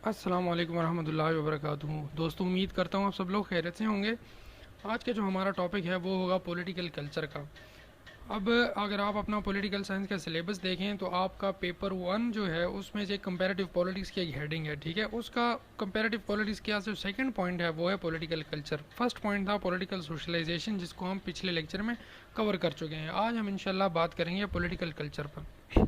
अस्सलाम वालेकुम रहमतुल्लाहि व बरकातुहू। दोस्तों, उम्मीद करता हूँ आप सब लोग खैरियत से होंगे। आज का जो हमारा टॉपिक है वो होगा पॉलिटिकल कल्चर का। अब अगर आप अपना पॉलिटिकल साइंस का सिलेबस देखें तो आपका पेपर 1 जो है उसमें से कंपैरेटिव पॉलिटिक्स की एक हेडिंग है, ठीक है। उसका कंपैरेटिव पॉलिटिक्स का जो सेकंड पॉइंट है वो है पॉलिटिकल कल्चर। फर्स्ट पॉइंट था पॉलिटिकल सोशलाइजेशन, जिसको हम पिछले लेक्चर में कवर कर चुके हैं। आज हम इंशाल्लाह बात करेंगे पॉलिटिकल कल्चर पर।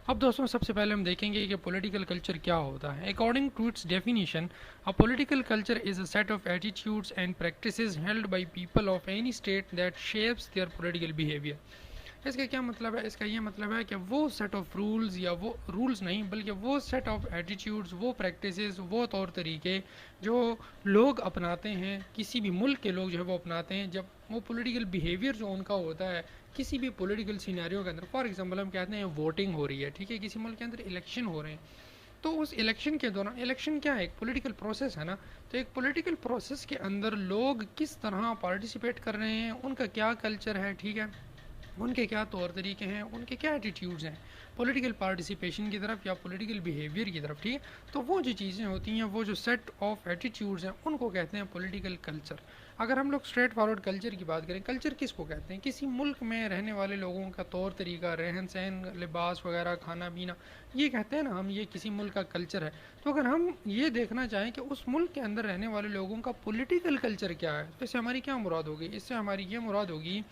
अब दोस्तों, सबसे पहले हम देखेंगे कि पॉलिटिकल कल्चर क्या होता है। According to its definition, a political culture is a set of attitudes and practices held by people of any state that shapes their political behaviour. इसका क्या मतलब है? इसका ये मतलब है कि वो सेट ऑफ रूल्स, या वो रूल्स नहीं बल्कि वो सेट ऑफ एटीट्यूड्स, वो प्रैक्टिसेस, वो तौर तरीके जो लोग अपनाते हैं, किसी भी मुल्क के लोग जो है वो अपनाते हैं, जब वो पॉलिटिकल बिहेवियर जो उनका होता है किसी भी पॉलिटिकल सिनेरियो के अंदर। फॉर एग्जांपल हम कहते हैं वोटिंग हो रही है, ठीक है, किसी मुल्क के अंदर इलेक्शन हो रहे हैं, तो उस इलेक्शन के दौरान, इलेक्शन क्या है? एक पॉलिटिकल प्रोसेस है ना। तो एक पॉलिटिकल प्रोसेस के अंदर लोग किस तरह पार्टिसिपेट कर रहे हैं, उनका क्या कल्चर है, ठीक है, उनके क्या तौर तरीके हैं, उनके क्या एटीट्यूड्स हैं पॉलिटिकल पार्टिसिपेशन की तरफ या पॉलिटिकल बिहेवियर की तरफ, ठीक है। तो वो जो चीज़ें होती हैं, वो जो सेट ऑफ एटीट्यूड्स हैं, उनको कहते हैं पॉलिटिकल कल्चर। अगर हम लोग स्ट्रेट फॉरवर्ड कल्चर की बात करें, कल्चर किसको कहते हैं? किसी मुल्क में रहने वाले लोगों का तौर तरीका, रहन सहन, लिबास वगैरह, खाना पीना, ये कहते हैं ना हम, ये किसी मुल्क का कल्चर है। तो अगर हम ये देखना चाहें कि उस मुल्क के अंदर रहने वाले लोगों का पॉलिटिकल कल्चर क्या है, तो इससे हमारी क्या मुराद होगी? इससे हमारी ये मुराद होगी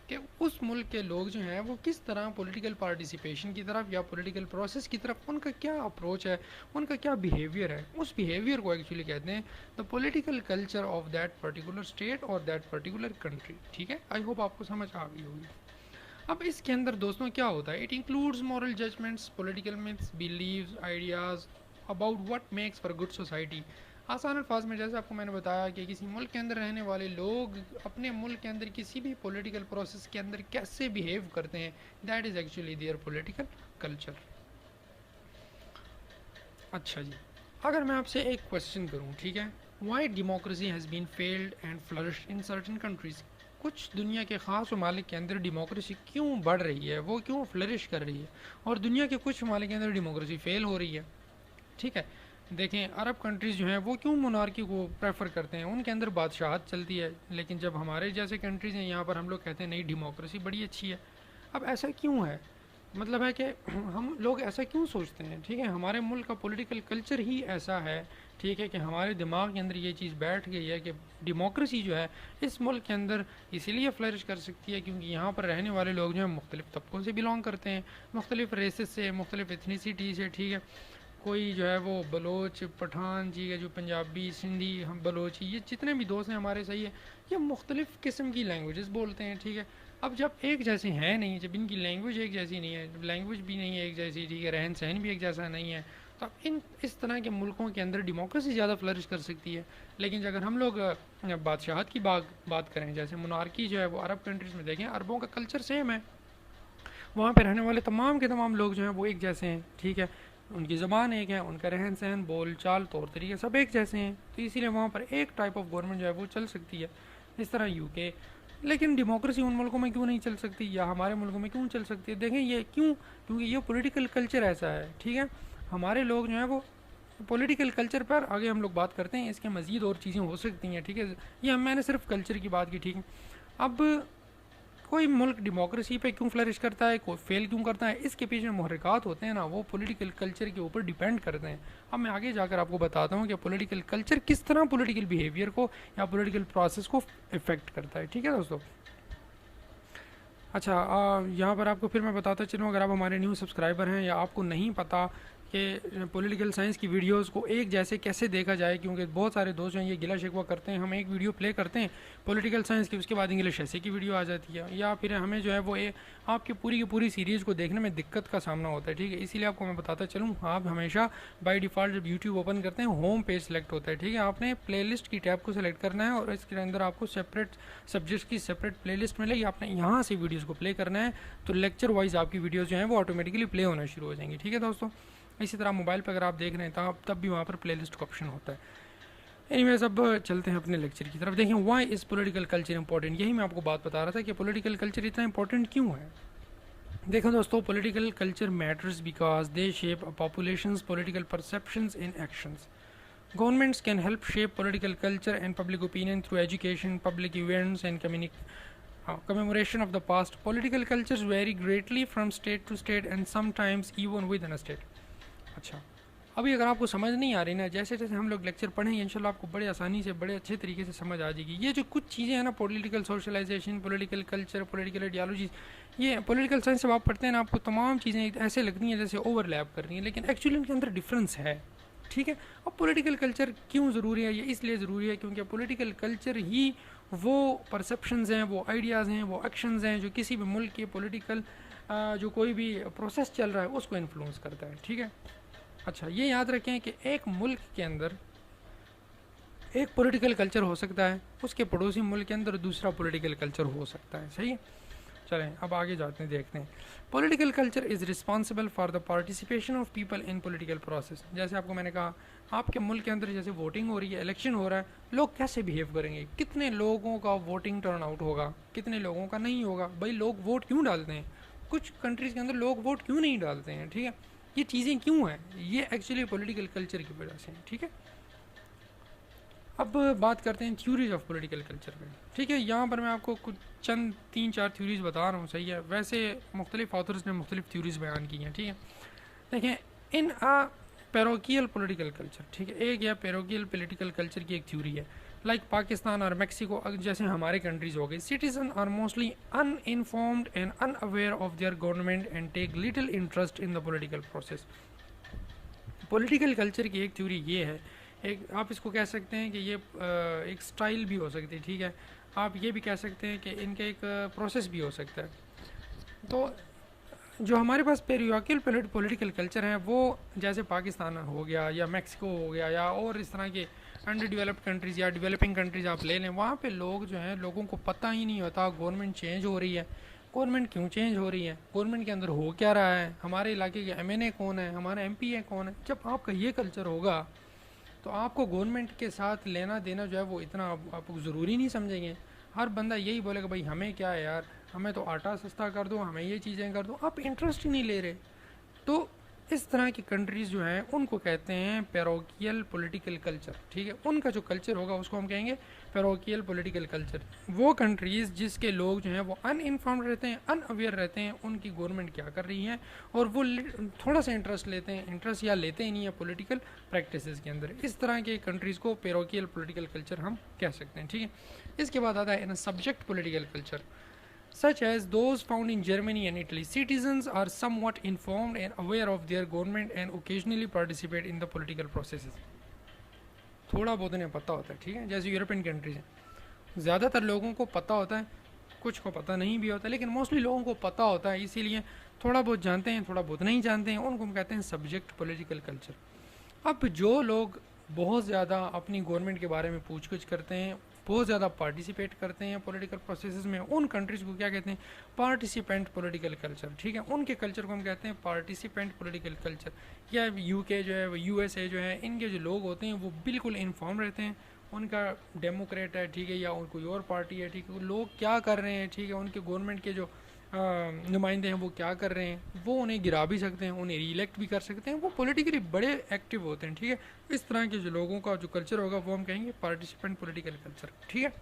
कि उस मुल्क के लोग जो हैं वो किस तरह पॉलिटिकल पार्टिसिपेशन की तरफ या पॉलिटिकल प्रोसेस की तरफ, उनका क्या अप्रोच है, उनका क्या बिहेवियर है। उस बिहेवियर को एक्चुअली कहते हैं the political culture of that particular state और दैट पर्टिकुलर कंट्री, ठीक है। आई होप आपको समझ आ गई होगी। अब इसके अंदर दोस्तों क्या होता है? It includes moral judgments, political myths, beliefs, ideas about what makes for good society. आसान अल्फाज में जैसे आपको मैंने बताया कि किसी मुल्क के अंदर रहने वाले लोग अपने मुल्क के अंदर किसी भी पॉलिटिकल प्रोसेस के अंदर कैसे बिहेव करते हैं, that is actually there political culture. अच्छा जी, अगर मैं आपसे एक क्वेश्चन करूं, ठीक है, why democracy has been failed and flourish in certain countries. कुछ दुनिया के ख़ास ममालिक के अंदर डेमोक्रेसी क्यों बढ़ रही है, वो क्यों फ्लरिश कर रही है, और दुनिया के कुछ ममालिक के अंदर डेमोक्रेसी फेल हो रही है, ठीक है। देखें, अरब कंट्रीज़ जो हैं वो क्यों मोनार्की को प्रेफर करते हैं, उनके अंदर बादशाहत चलती है। लेकिन जब हमारे जैसे कंट्रीज़ हैं यहाँ पर, हम लोग कहते हैं नहीं, डेमोक्रेसी बड़ी अच्छी है। अब ऐसा क्यों है? मतलब है कि हम लोग ऐसा क्यों सोचते हैं, ठीक है। हमारे मुल्क का पॉलिटिकल कल्चर ही ऐसा है, ठीक है, कि हमारे दिमाग के अंदर ये चीज़ बैठ गई है कि डेमोक्रेसी जो है इस मुल्क के अंदर इसीलिए फ्लरिश कर सकती है क्योंकि यहाँ पर रहने वाले लोग जो हैं मुख्तलिफ़ तबकों से बिलोंग करते हैं, मुख्तलिफ़ रेसेस से, मुख्तलिफ़ एथनिसिटी से, ठीक है। कोई जो है वो बलोच, पठान, जी है, जो पंजाबी, सिंधी, हम बलोची, ये जितने भी दोस्त हैं हमारे, सही है, ये मुख्तलिफ़ किस्म की लैंग्वेजेस बोलते हैं, ठीक है। अब जब एक जैसे हैं नहीं, जब इनकी लैंग्वेज एक जैसी नहीं है, लैंग्वेज भी नहीं है एक जैसी, ठीक है, रहन सहन भी एक जैसा नहीं है, तो अब इन इस तरह के मुल्कों के अंदर डेमोक्रेसी ज़्यादा फ्लरिश कर सकती है। लेकिन अगर हम लोग बादशाहत की बात करें, जैसे मोनार्की जो है वो अरब कंट्रीज़ में देखें, अरबों का कल्चर सेम है, वहाँ पे रहने वाले तमाम के तमाम लोग जो हैं वो एक जैसे हैं, ठीक है, उनकी ज़बान एक है, उनका रहन सहन, बोल चाल, तौर तरीके सब एक जैसे हैं, तो इसीलिए वहाँ पर एक टाइप ऑफ गवर्नमेंट जो है वो चल सकती है। इस तरह यूके। लेकिन डेमोक्रेसी उन मुल्कों में क्यों नहीं चल सकती, या हमारे मुल्कों में क्यों चल सकती है? देखें ये क्यों, क्योंकि ये पॉलिटिकल कल्चर ऐसा है, ठीक है। हमारे लोग जो हैं वो पॉलिटिकल कल्चर पर आगे हम लोग बात करते हैं, इसके मज़ीद और चीज़ें हो सकती हैं, ठीक है। ये मैंने सिर्फ कल्चर की बात की, ठीक है। अब कोई मुल्क डेमोक्रेसी पे क्यों फ्लरिश करता है, कोई फेल क्यों करता है, इसके पीछे मुहर्रिकात होते हैं ना, वो पॉलिटिकल कल्चर के ऊपर डिपेंड करते हैं। अब मैं आगे जाकर आपको बताता हूँ कि पॉलिटिकल कल्चर किस तरह पॉलिटिकल बिहेवियर को या पॉलिटिकल प्रोसेस को इफेक्ट करता है, ठीक है दोस्तों। अच्छा, यहाँ पर आपको फिर मैं बताता चलूँ, अगर आप हमारे न्यू सब्सक्राइबर हैं या आपको नहीं पता कि पॉलिटिकल साइंस की वीडियोस को एक जैसे कैसे देखा जाए, क्योंकि बहुत सारे दोस्त हैं ये गिला शिकवा करते हैं, हम एक वीडियो प्ले करते हैं पॉलिटिकल साइंस की, उसके बाद इंग्लिश ऐसे की वीडियो आ जाती है, या फिर हमें जो है वो आपकी पूरी की पूरी सीरीज़ को देखने में दिक्कत का सामना होता है, ठीक है। इसीलिए आपको मैं बताता चलूँ, आप हमेशा बाय डिफ़ॉल्ट जब यूट्यूब ओपन करते हैं होम पेज सेलेक्ट होता है, ठीक है, आपने प्लेलिस्ट की टैब को सिलेक्ट करना है और इसके अंदर आपको सेपरेट सब्जेक्ट्स की सेपरेट प्लेलिस्ट मिलेगी, आपने यहाँ से वीडियोज़ को प्ले करना है, तो लेक्चर वाइज आपकी वीडियोज़ जो हैं वो ऑटोमेटिकली प्ले होना शुरू हो जाएंगी, ठीक है दोस्तों। इसी तरह मोबाइल पर अगर आप देख रहे हैं तब भी वहाँ पर प्लेलिस्ट का ऑप्शन होता है। एनीवेज, अब चलते हैं अपने लेक्चर की तरफ। देखें, why is political culture important, यही मैं आपको बात बता रहा था कि पॉलिटिकल कल्चर इतना इंपॉर्टेंट क्यों है। देखो दोस्तों, political culture matters because they shape a populations political perceptions in actions. Governments can help shape political culture and public opinion through education, public events, and commemoration of the past. Political cultures vary greatly from state to state and sometimes even within a state. अच्छा, अभी अगर आपको समझ नहीं आ रही ना, जैसे जैसे हम लोग लेक्चर पढ़ेंगे इंशाल्लाह आपको बड़े आसानी से बड़े अच्छे तरीके से समझ आ जाएगी. ये जो कुछ चीज़ें हैं ना, political socialisation, political culture, political ideologies, ये पॉलिटिकल साइंस जब आप पढ़ते हैं ना, आपको तमाम चीज़ें ऐसे लगती हैं जैसे ओवरलैप कर रही हैं, लेकिन एक्चुअली इनके अंदर डिफरेंस है. ठीक है. अब पॉलिटिकल कल्चर क्यों ज़रूरी है? ये इसलिए ज़रूरी है क्योंकि पॉलिटिकल कल्चर ही वो परसेप्शंस हैं, वो आइडियाज़ हैं, वो एक्शंस हैं जो किसी भी मुल्क के पॉलिटिकल जो कोई भी प्रोसेस चल रहा है उसको इन्फ्लुएंस करता है. ठीक है. अच्छा, ये याद रखें कि एक मुल्क के अंदर एक पॉलिटिकल कल्चर हो सकता है, उसके पड़ोसी मुल्क के अंदर दूसरा पॉलिटिकल कल्चर हो सकता है. सही है. चलें अब आगे जाते हैं, देखते हैं. Political culture is responsible for the participation of people in political process. जैसे आपको मैंने कहा, आपके मुल्क के अंदर जैसे वोटिंग हो रही है, इलेक्शन हो रहा है, लोग कैसे बिहेव करेंगे, कितने लोगों का वोटिंग टर्न आउट होगा, कितने लोगों का नहीं होगा. भाई लोग वोट क्यों डालते हैं, कुछ कंट्रीज़ के अंदर लोग वोट क्यों नहीं डालते हैं. ठीक है. ये चीज़ें क्यों हैं, ये एक्चुअली पॉलिटिकल कल्चर की वजह से. ठीक है. अब बात करते हैं थ्योरीज ऑफ पॉलिटिकल कल्चर में. ठीक है. यहाँ पर मैं आपको कुछ चंद 3-4 थ्योरीज बता रहा हूँ. सही है. वैसे मुख्तलिफ ऑथर्स ने मुख्तलिफ थ्योरीज बयान की हैं. ठीक है. देखें, इन अ पैरोकियल पॉलिटिकल कल्चर. ठीक है. एक या पैरोकियल पॉलिटिकल कल्चर की एक थ्योरी है. लाइक पाकिस्तान और मैक्सिको जैसे हमारे कंट्रीज हो गए, citizen are mostly uninformed and unaware of their government and take little interest in the political process. Political culture की एक थ्योरी ये है, एक आप इसको कह सकते हैं कि ये एक स्टाइल भी हो सकती है. ठीक है. आप ये भी कह सकते हैं कि इनका एक प्रोसेस भी हो सकता है. तो जो हमारे पास पेरियोकियल पॉलिटिकल कल्चर है वो जैसे पाकिस्तान हो गया या मैक्सिको हो गया या और इस तरह के अंडर डेवलप्ड कंट्रीज़ या डेवलपिंग कंट्रीज़ आप ले लें, वहाँ पे लोग जो हैं, लोगों को पता ही नहीं होता गवर्नमेंट चेंज हो रही है. गवर्नमेंट क्यों चेंज हो रही है, गवर्नमेंट के अंदर हो क्या रहा है, हमारे इलाके के एमएनए कौन है, हमारा एमपी है कौन है. जब आपका ये कल्चर होगा तो आपको गवर्नमेंट के साथ लेना देना जो है वो इतना आप ज़रूरी नहीं समझेंगे. हर बंदा यही बोलेगा भाई हमें क्या है यार, हमें तो आटा सस्ता कर दो, हमें ये चीज़ें कर दो. आप इंटरेस्ट ही नहीं ले रहे. तो इस तरह की कंट्रीज़ जो हैं उनको कहते हैं पैरोकियल पॉलिटिकल कल्चर. ठीक है. उनका जो कल्चर होगा उसको हम कहेंगे पैरोकियल पॉलिटिकल कल्चर. वो कंट्रीज़ जिसके लोग जो हैं वो अनइनफॉर्म्ड रहते हैं, अनअवेयर रहते हैं उनकी गवर्नमेंट क्या कर रही है, और वो थोड़ा सा इंटरेस्ट लेते हैं, इंटरेस्ट या लेते ही नहीं है पॉलिटिकल प्रैक्टिसेस के अंदर. इस तरह के कंट्रीज़ को पैरोकियल पॉलिटिकल कल्चर हम कह सकते हैं. ठीक है. इसके बाद आता है in subject political culture such as those found in Germany and Italy. Citizens are somewhat informed and aware of their government and occasionally participate in the political processes. थोड़ा बहुत उन्हें पता होता है. ठीक है. जैसे यूरोपियन कंट्रीज हैं, ज़्यादातर लोगों को पता होता है, कुछ को पता नहीं भी होता, लेकिन मोस्टली लोगों को पता होता है, इसीलिए थोड़ा बहुत जानते हैं, थोड़ा बहुत नहीं जानते हैं, उनको हम कहते हैं सब्जेक्ट पॉलिटिकल कल्चर. अब जो लोग बहुत ज़्यादा अपनी गवर्नमेंट के बारे में पूछ-गछ करते हैं, बहुत ज़्यादा पार्टिसिपेट करते हैं पॉलिटिकल प्रोसेसेस में, उन कंट्रीज़ को क्या कहते हैं, पार्टिसिपेंट पॉलिटिकल कल्चर. ठीक है. उनके कल्चर को हम कहते हैं पार्टिसिपेंट पॉलिटिकल कल्चर. या यूके जो है, यूएसए जो है, इनके जो लोग होते हैं वो बिल्कुल इन्फॉर्म रहते हैं. उनका डेमोक्रेट है, ठीक है, या कोई और पार्टी है, ठीक है, लोग क्या कर रहे हैं, ठीक है, उनके गवर्नमेंट के जो नुमाइंदे हैं वो क्या कर रहे हैं, वो उन्हें गिरा भी सकते हैं, उन्हें रीइलेक्ट भी कर सकते हैं, वो पॉलिटिकली बड़े एक्टिव होते हैं. ठीक है. इस तरह के जो लोगों का जो कल्चर होगा वो हम कहेंगे पार्टिसिपेंट पॉलिटिकल कल्चर. ठीक है.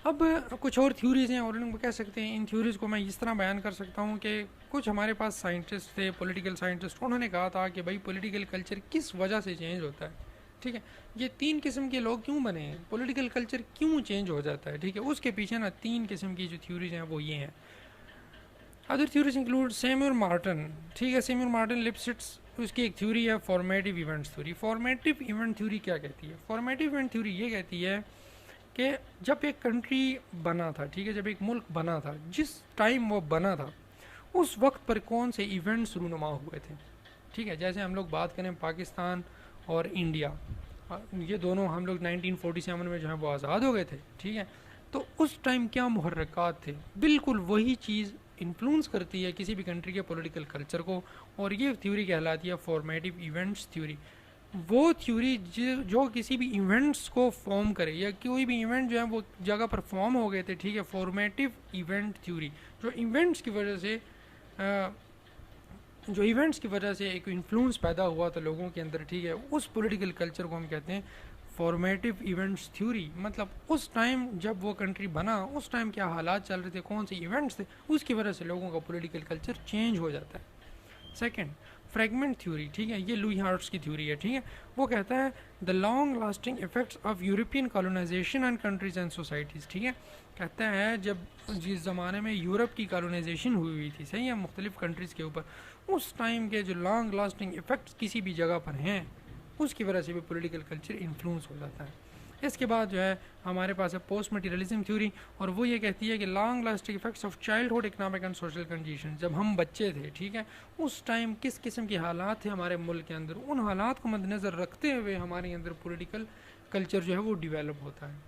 अब कुछ और थ्योरीज़ हैं और उनको कह सकते हैं, इन थ्योरीज़ को मैं इस तरह बयान कर सकता हूँ कि कुछ हमारे पास साइंटिस्ट थे, पॉलिटिकल साइंटिस्ट, उन्होंने कहा था कि भाई पॉलिटिकल कल्चर किस वजह से चेंज होता है. ठीक है. ये 3 किस्म के लोग क्यों बने हैं, पॉलिटिकल कल्चर क्यों चेंज हो जाता है. ठीक है. उसके पीछे ना 3 किस्म की जो थ्योरीज हैं वो ये हैं. Other theories include Samuel Martin. ठीक है. सैमुअल मार्टिन लिप्सिट्स, उसकी एक थ्योरी है formative events theory. Formative event theory क्या कहती है? फॉर्मेटिव इवेंट थ्योरी ये कहती है कि जब एक कंट्री बना था, ठीक है, जब एक मुल्क बना था, जिस टाइम वो बना था उस वक्त पर कौन से इवेंट्स रूनुमा हुए थे. ठीक है. जैसे हम लोग बात करें पाकिस्तान और इंडिया, ये दोनों हम लोग 1947 में जो है वो आज़ाद हो गए थे. ठीक है. तो उस टाइम क्या मुहर्रकात थे, बिल्कुल वही चीज़ इन्फ्लुएंस करती है किसी भी कंट्री के पॉलिटिकल कल्चर को, और ये थ्योरी कहलाती है फॉर्मेटिव इवेंट्स थ्योरी. वो थ्योरी जो किसी भी इवेंट्स को फॉर्म करे, या कोई भी इवेंट जो है वो जगह पर फॉर्म हो गए थे, ठीक है, फॉर्मेटिव इवेंट थ्योरी, जो इवेंट्स की वजह से एक इन्फ्लुएंस पैदा हुआ था लोगों के अंदर, ठीक है, उस पॉलिटिकल कल्चर को हम कहते हैं फॉर्मेटिव इवेंट्स थ्योरी। मतलब उस टाइम जब वो कंट्री बना, उस टाइम क्या हालात चल रहे थे, कौन से इवेंट्स थे, उसकी वजह से लोगों का पॉलिटिकल कल्चर चेंज हो जाता है। सेकंड, फ्रेगमेंट थ्योरी, ठीक है, ये लुई हार्ट्स की थ्योरी है, ठीक है। वो कहता है the long lasting effects of European colonisation and countries and societies, ठीक है। कहता है जब जिस ज़माने में यूरोप की कॉलोनाइजेशन हुई थी, सही है, मुख्तलिफ कंट्रीज़ के ऊपर, उस टाइम के जो लॉन्ग लास्टिंग इफेक्ट्स किसी भी जगह पर हैं, उसकी वजह से भी पॉलिटिकल कल्चर इन्फ्लुएंस हो जाता है। इसके बाद जो है हमारे पास है पोस्ट मटीरियलिज्म थ्योरी, और वो ये कहती है कि long lasting effects of childhood economic and social condition, जब हम बच्चे थे, ठीक है, उस टाइम किस किस्म के हालात थे हमारे मुल्क के अंदर, उन हालात को मद्देनज़र रखते हुए हमारे अंदर पॉलिटिकल कल्चर जो है वो डिवेलप होता है।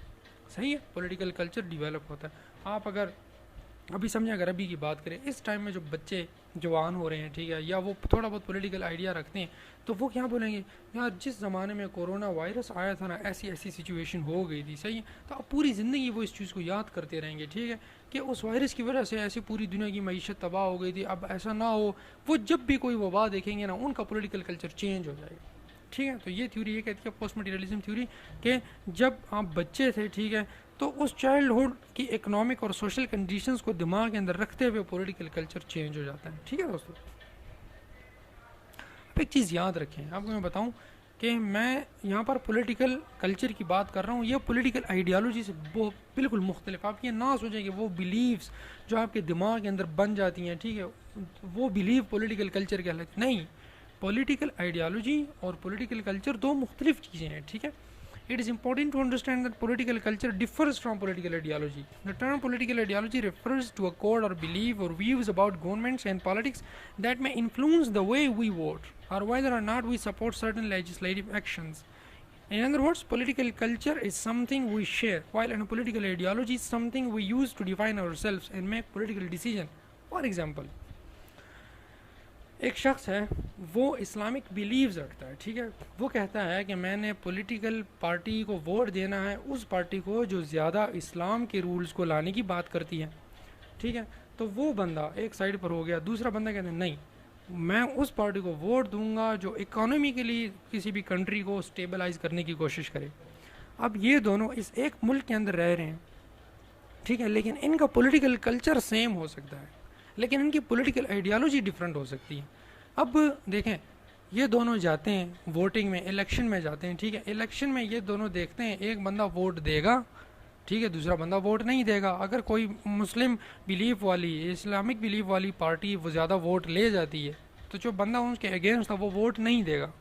सही है, पॉलिटिकल कल्चर डिवेलप होता है। आप अगर अभी समझें, अगर अभी की बात करें, इस टाइम में जो बच्चे जवान हो रहे हैं, ठीक है, या वो थोड़ा बहुत पॉलिटिकल आइडिया रखते हैं, तो वो क्या बोलेंगे, यार जिस ज़माने में कोरोना वायरस आया था ना, ऐसी ऐसी सिचुएशन हो गई थी, सही है, तो अब पूरी ज़िंदगी वो इस चीज़ को याद करते रहेंगे, ठीक है, कि उस वायरस की वजह से ऐसी पूरी दुनिया की मईशत तबाह हो गई थी, अब ऐसा ना हो। वो जब भी कोई वबा देखेंगे ना, उनका पॉलिटिकल कल्चर चेंज हो जाएगा, ठीक है। तो ये थ्योरी ये कहती है पोस्ट मटीरियलिज्म थ्योरी, कि जब आप बच्चे थे, ठीक है, तो उस चाइल्डहुड की इकोनॉमिक और सोशल कंडीशंस को दिमाग के अंदर रखते हुए पॉलिटिकल कल्चर चेंज हो जाता है, ठीक है दोस्तों। अब एक चीज़ याद रखें, आपको मैं बताऊं कि मैं यहाँ पर पॉलिटिकल कल्चर की बात कर रहा हूँ, ये पॉलिटिकल आइडियालॉजी से वो बिल्कुल मुख्तलिफ। आप ये ना सोचें कि वो बिलीव्स जो आपके दिमाग के अंदर बन जाती हैं, ठीक है, वो बिलीव पॉलिटिकल कल्चर के अलग नहीं। पॉलिटिकल आइडियालॉजी और पॉलिटिकल कल्चर दो मुख्तलिफ चीज़ें हैं, ठीक है। It is important to understand that political culture differs from political ideology. The term political ideology refers to a code or belief or views about governments and politics that may influence the way we vote or whether or not we support certain legislative actions. In other words, political culture is something we share, while a political ideology is something we use to define ourselves and make political decisions. For example, एक शख्स है, वो Islamic beliefs रखता है, ठीक है, वो कहता है कि मैंने पॉलिटिकल पार्टी को वोट देना है, उस पार्टी को जो ज़्यादा इस्लाम के रूल्स को लाने की बात करती है, ठीक है। तो वो बंदा एक साइड पर हो गया, दूसरा बंदा कहता है नहीं, मैं उस पार्टी को वोट दूंगा जो इकोनॉमिकली किसी भी कंट्री को स्टेबलाइज करने की कोशिश करे। अब ये दोनों इस एक मुल्क के अंदर रह रहे हैं, ठीक है, लेकिन इनका पॉलिटिकल कल्चर सेम हो सकता है, लेकिन इनकी पॉलिटिकल आइडियालॉजी डिफरेंट हो सकती है। अब देखें, ये दोनों जाते हैं वोटिंग में, इलेक्शन में जाते हैं, ठीक है, इलेक्शन में ये दोनों देखते हैं, एक बंदा वोट देगा, ठीक है, दूसरा बंदा वोट नहीं देगा। अगर कोई मुस्लिम बिलीफ वाली, इस्लामिक बिलीफ वाली पार्टी वो ज़्यादा वोट ले जाती है, तो जो बंदा उसके अगेंस्ट था वो वोट नहीं देगा।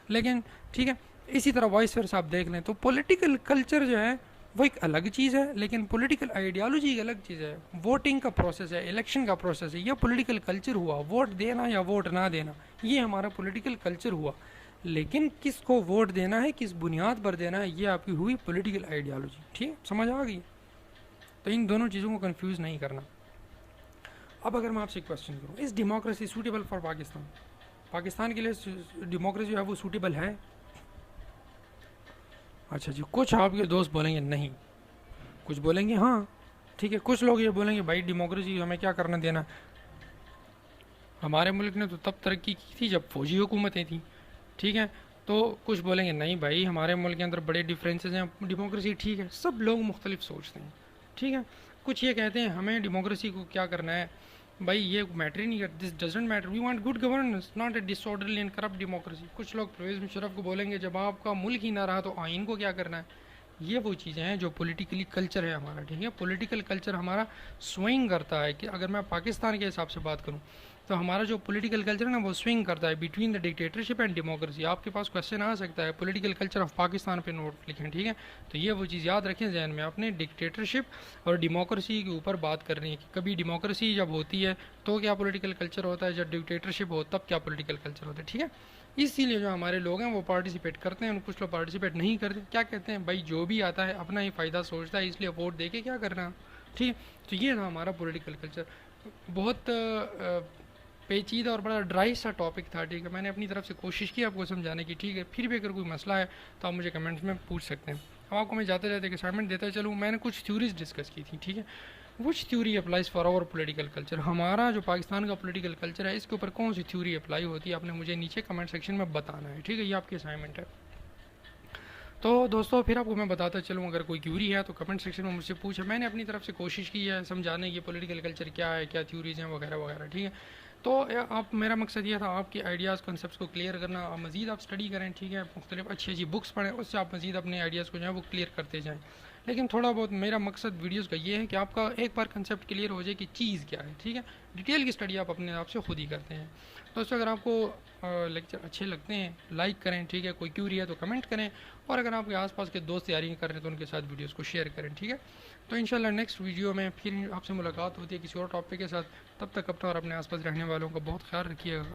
लेकिन ठीक है, इसी तरह वॉइस वर्स आप देख लें, तो पॉलिटिकल कल्चर जो है वो एक अलग चीज़ है, लेकिन पॉलिटिकल आइडियालॉजी एक अलग चीज़ है। वोटिंग का प्रोसेस है, इलेक्शन का प्रोसेस है, यह पॉलिटिकल कल्चर हुआ। वोट देना या वोट ना देना, ये हमारा पॉलिटिकल कल्चर हुआ। लेकिन किसको वोट देना है, किस बुनियाद पर देना है, ये आपकी हुई पॉलिटिकल आइडियालॉजी। ठीक है, समझ आ गई? तो इन दोनों चीज़ों को कंफ्यूज नहीं करना। अब अगर मैं आपसे क्वेश्चन करूँ, इस democracy suitable for Pakistan, Pakistan के लिए डेमोक्रेसी जो है वो सूटेबल है? अच्छा जी, कुछ आपके दोस्त बोलेंगे नहीं, कुछ बोलेंगे हाँ, ठीक है, कुछ लोग ये बोलेंगे भाई डेमोक्रेसी हमें क्या करना देना, हमारे मुल्क ने तो तब तरक्की की थी जब फौजी हुकूमतें थी। ठीक है, तो कुछ बोलेंगे नहीं भाई हमारे मुल्क के अंदर बड़े डिफरेंसेस हैं, डेमोक्रेसी ठीक है। सब लोग मुख्तलिफ सोचते हैं। ठीक है, कुछ ये कहते हैं हमें डेमोक्रेसी को क्या करना है, भाई ये मैटर ही नहीं करता, this doesn't matter, we want good governance not a disorderly and corrupt democracy. कुछ लोग परवेज़ मुशर्रफ को बोलेंगे जब आपका मुल्क ही ना रहा तो आइन को क्या करना है। ये वो चीज़ें हैं जो पॉलिटिकली कल्चर है हमारा। ठीक है, पॉलिटिकल कल्चर हमारा स्विंग करता है कि अगर मैं पाकिस्तान के हिसाब से बात करूँ तो हमारा जो पॉलिटिकल कल्चर है ना वो स्विंग करता है between the dictatorship and democracy. आपके पास क्वेश्चन आ सकता है पॉलिटिकल कल्चर ऑफ पाकिस्तान पे नोट लिखें। ठीक है, तो ये वो चीज़ याद रखें जहन में, आपने डिक्टेटरशिप और डेमोक्रेसी के ऊपर बात करनी है कि कभी डेमोक्रेसी जब होती है तो क्या पॉलिटिकल कल्चर होता है, जब डिक्टेटरशिप हो तब क्या पॉलिटिकल कल्चर होता है। ठीक है, इसीलिए जो हमारे लोग हैं वो पार्टिसिपेट करते हैं, कुछ लोग पार्टिसिपेट नहीं करते। क्या कहते हैं भाई जो भी आता है अपना ही फ़ायदा सोचता है, इसलिए वोट दे के क्या करना। ठीक है, तो ये था हमारा पॉलिटिकल कल्चर। बहुत पेचीदा और बड़ा ड्राई सा टॉपिक था, ठीक है। मैंने अपनी तरफ से कोशिश की आपको समझाने की, ठीक है। फिर भी अगर कोई मसला है तो आप मुझे कमेंट्स में पूछ सकते हैं। अब आपको मैं जाते जाते एक असाइनमेंट देता चलूँ। मैंने कुछ थ्योरीज डिस्कस की थी, ठीक है। Which theory applies for our political culture, हमारा जो पाकिस्तान का पोलिटिकल कल्चर है इसके ऊपर कौन सी थ्योरी अप्लाई होती है, आपने मुझे नीचे कमेंट सेक्शन में बताना है, ठीक है। ये आपकी असाइनमेंट है। तो दोस्तों फिर आपको मैं बताता चलूँ, अगर कोई क्यूरी है तो कमेंट सेक्शन में मुझसे पूछे। मैंने अपनी तरफ से कोशिश की है समझाने की पॉलिटिकल कल्चर क्या है, क्या थ्योरीज हैं वगैरह वगैरह, ठीक है। तो आप, मेरा मकसद ये था आपके आइडियाज़ कॉन्सेप्ट्स को क्लियर करना। आप मज़ीद आप स्टडी करें, ठीक है। मुख्तलिफ अच्छी अच्छी बुक्स पढ़ें, उससे आप मज़ीद अपने आइडियाज़ को जो है वो क्लियर करते जाएँ। लेकिन थोड़ा बहुत मेरा मकसद वीडियोस का ये है कि आपका एक बार कंसेप्ट क्लियर हो जाए कि चीज़ क्या है, ठीक है। डिटेल की स्टडी आप अपने आप से खुद ही करते हैं। दोस्तों अगर आपको लेक्चर अच्छे लगते हैं लाइक करें, ठीक है। कोई क्यूरी है तो कमेंट करें, और अगर आपके आसपास के दोस्त तैयारी कर रहे हैं तो उनके साथ वीडियोस को शेयर करें, ठीक है। तो इंशाल्लाह नेक्स्ट वीडियो में फिर आपसे मुलाकात होती है किसी और टॉपिक के साथ। तब तक अपना और अपने आसपास रहने वालों का बहुत ख्याल रखिएगा।